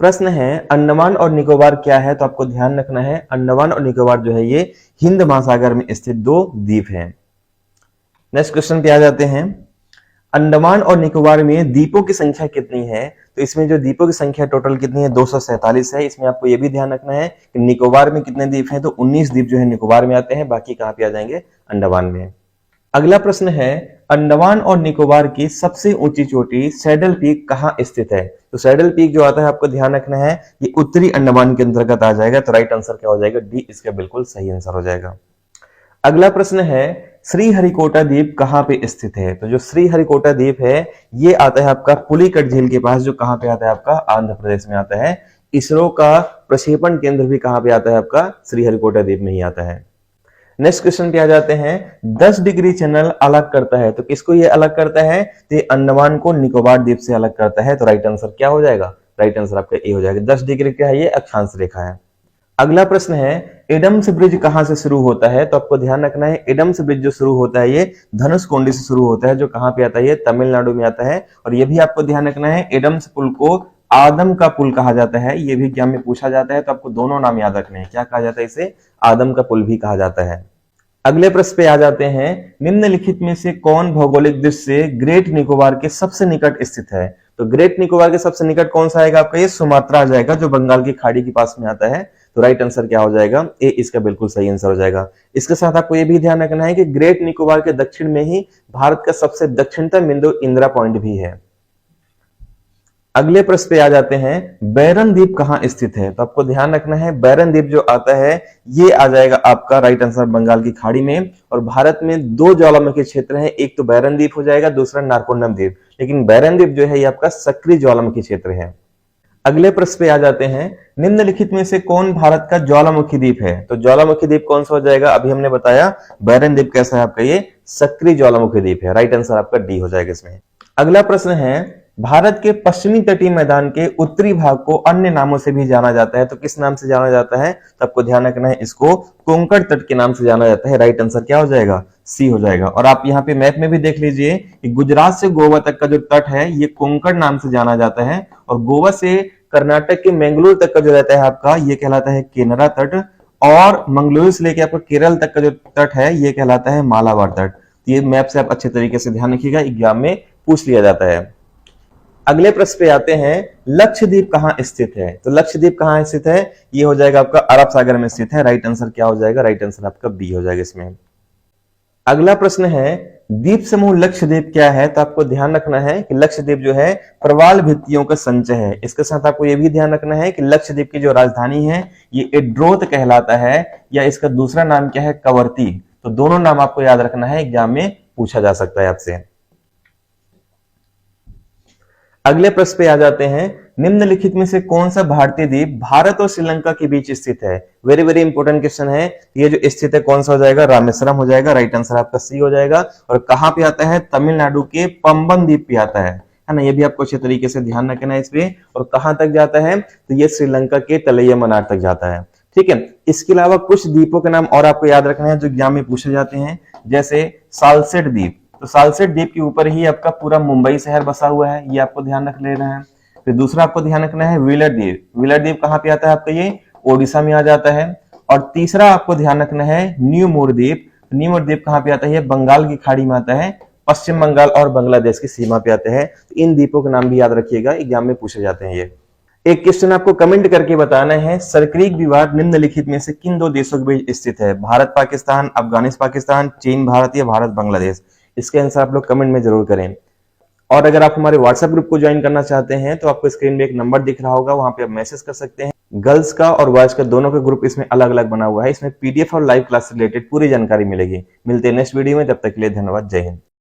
प्रश्न है अंडमान और निकोबार क्या है, तो आपको ध्यान रखना है अंडमान और निकोबार जो है ये हिंद महासागर में स्थित दो द्वीप हैं। नेक्स्ट क्वेश्चन पे आ जाते हैं। अंडमान और निकोबार में द्वीपों की संख्या कितनी है, तो इसमें जो द्वीपों की संख्या टोटल कितनी है 247 है। इसमें आपको यह भी ध्यान रखना है कि निकोबार में कितने द्वीप हैं, तो 19 द्वीप जो है निकोबार में आते हैं, बाकी कहां पे आ जाएंगे अंडमान में। अगला प्रश्न है अंडमान और निकोबार की सबसे ऊंची चोटी सैडल पीक कहां स्थित है, तो सैडल पीक जो आता है आपको ध्यान रखना है ये उत्तरी अंडमान के अंतर्गत आ जाएगा, तो राइट आंसर क्या हो जाएगा डी, इसका बिल्कुल सही आंसर हो जाएगा। अगला प्रश्न है श्रीहरिकोटा द्वीप कहां पे स्थित है, तो जो श्रीहरिकोटा द्वीप है ये आता है आपका पुलिकट झील के पास, जो कहां पे आता है आपका आंध्र प्रदेश में आता है। इसरो का प्रक्षेपण केंद्र भी कहां पे आता है आपका श्रीहरिकोटा द्वीप में ही आता है। नेक्स्ट क्वेश्चन पे आ जाते हैं 10 डिग्री चैनल अलग करता है, तो किसको ये अलग करता है, तो ये अंडमान को निकोबार द्वीप से अलग करता है, तो राइट आंसर क्या हो जाएगा, राइट आंसर आपका ए हो जाएगा। 10 डिग्री क्या है, ये अक्षांश रेखा है। अगला प्रश्न है एडम्स ब्रिज कहां से शुरू होता है, तो आपको ध्यान रखना है एडम्स ब्रिज जो शुरू होता है ये धनुषकोडी से शुरू होता है, जो कहां पे आता है ये तमिलनाडु में आता है। और ये भी आपको ध्यान रखना है एडम्स पुल को आदम का पुल कहा जाता है, ये भी एग्जाम में पूछा जाता है, तो आपको दोनों नाम याद रखने हैं, क्या कहा जाता है इसे, आदम का पुल भी कहा जाता है। अगले प्रश्न पे आ जाते हैं निम्नलिखित में से कौन भौगोलिक दृष्टि से ग्रेट निकोबार के सबसे निकट स्थित है, तो ग्रेट निकोबार के सबसे निकट कौन सा आएगा आपका, ये सुमात्रा आ जाएगा, जो बंगाल की खाड़ी के पास में आता है, तो राइट आंसर क्या हो जाएगा ए, इसका बिल्कुल सही आंसर हो जाएगा। इसके साथ आपको ये भी ध्यान रखना है कि ग्रेट निकोबार के दक्षिण में ही भारत का सबसे दक्षिणतम बिंदु इंदिरा पॉइंट भी है। अगले प्रश्न पे आ जाते हैं बैरन द्वीप कहां स्थित है, तो आपको ध्यान रखना है बैरन द्वीप जो आता है ये आ जाएगा आपका राइट आंसर बंगाल की खाड़ी में। और भारत में दो ज्वालामुखी क्षेत्र हैं, एक तो बैरन द्वीप हो जाएगा, दूसरा नारकोंडम द्वीप, लेकिन बैरन द्वीप जो है ये आपका सक्रिय ज्वालामुखी क्षेत्र है। अगले प्रश्न पे आ जाते हैं निम्नलिखित में से कौन भारत का ज्वालामुखी द्वीप है, तो ज्वालामुखी द्वीप कौन सा हो जाएगा, अभी हमने बताया बैरन द्वीप कैसा है आपका, ये सक्रिय ज्वालामुखी द्वीप है, राइट आंसर आपका डी हो जाएगा इसमें। अगला प्रश्न है भारत के पश्चिमी तटीय मैदान के उत्तरी भाग को अन्य नामों से भी जाना जाता है, तो किस नाम से जाना जाता है, तो आपको ध्यान रखना है इसको कोंकण तट के नाम से जाना जाता है, राइट आंसर क्या हो जाएगा सी हो जाएगा। और आप यहाँ पे मैप में भी देख लीजिए कि गुजरात से गोवा तक का जो तट है ये कोंकण नाम से जाना जाता है, और गोवा से कर्नाटक के मंगलूर तक का जो रहता है आपका ये कहलाता है केनरा तट, और मंगलूर से लेके आपका केरल तक का जो तट है ये कहलाता है मालाबार तट। ये मैप से आप अच्छे तरीके से ध्यान रखिएगा, एग्जाम में पूछ लिया जाता है। अगले प्रश्न पे आते हैं लक्षद्वीप कहां स्थित है, तो लक्षद्वीप कहां स्थित है, ये हो जाएगा आपका अरब सागर में स्थित है, राइट आंसर क्या हो जाएगा, राइट आंसर आपका बी हो जाएगा इसमें। अगला प्रश्न है द्वीप समूह लक्षद्वीप क्या है, तो आपको ध्यान रखना है कि लक्षद्वीप जो है प्रवाल भित्तियों का संचय है। इसके साथ आपको यह भी ध्यान रखना है कि लक्षद्वीप की जो राजधानी है ये एड्रोथ कहलाता है, या इसका दूसरा नाम क्या है कवरती, तो दोनों नाम आपको याद रखना है, एग्जाम में पूछा जा सकता है आपसे। अगले प्रश्न पे आ जाते हैं निम्नलिखित में से कौन सा भारतीय द्वीप भारत और श्रीलंका के बीच स्थित है, वेरी वेरी इंपॉर्टेंट क्वेश्चन है। ये जो स्थित है कौन सा हो जाएगा, रामेश्वरम हो जाएगा, राइट आंसर आपका सी हो जाएगा। और कहां पे आता है, तमिलनाडु के पंबन द्वीप पे आता है ना, ये भी आपको अच्छे तरीके से ध्यान रखना है इसमें। और कहां तक जाता है, तो ये श्रीलंका के तलैया मनार तक जाता है, ठीक है। इसके अलावा कुछ द्वीपों के नाम और आपको याद रखना है जो एग्जाम में पूछे जाते हैं, जैसे सालसेट द्वीप, तो सालसेट द्वीप के ऊपर ही आपका पूरा मुंबई शहर बसा हुआ है, ये आपको ध्यान रख लेना है। फिर दूसरा आपको ध्यान रखना है व्हीलर द्वीप, व्हीलर द्वीप कहां पे आता है आपका, ये ओडिशा में आ जाता है। और तीसरा आपको ध्यान रखना है न्यू मोर द्वीप, न्यू मोर द्वीप कहां पे आता है, बंगाल की खाड़ी में आता है, पश्चिम बंगाल और बांग्लादेश की सीमा पे आते हैं। तो इन द्वीपों के नाम भी याद रखिएगा, एग्जाम में पूछे जाते हैं ये। एक क्वेश्चन आपको कमेंट करके बताना है सरक्रीक विवाद निम्नलिखित में से किन दो देशों के बीच स्थित है, भारत पाकिस्तान, अफगानिस्तान पाकिस्तान, चीन भारत या भारत बांग्लादेश। इसके आंसर आप लोग कमेंट में जरूर करें। और अगर आप हमारे व्हाट्सएप ग्रुप को ज्वाइन करना चाहते हैं तो आपको स्क्रीन में एक नंबर दिख रहा होगा, वहां पे आप मैसेज कर सकते हैं। गर्ल्स का और बॉयज का दोनों का ग्रुप इसमें अलग अलग बना हुआ है, इसमें पीडीएफ और लाइव क्लास से रिलेटेड पूरी जानकारी मिलेगी। मिलते हैं नेक्स्ट वीडियो में, तब तक के लिए धन्यवाद, जय हिंद।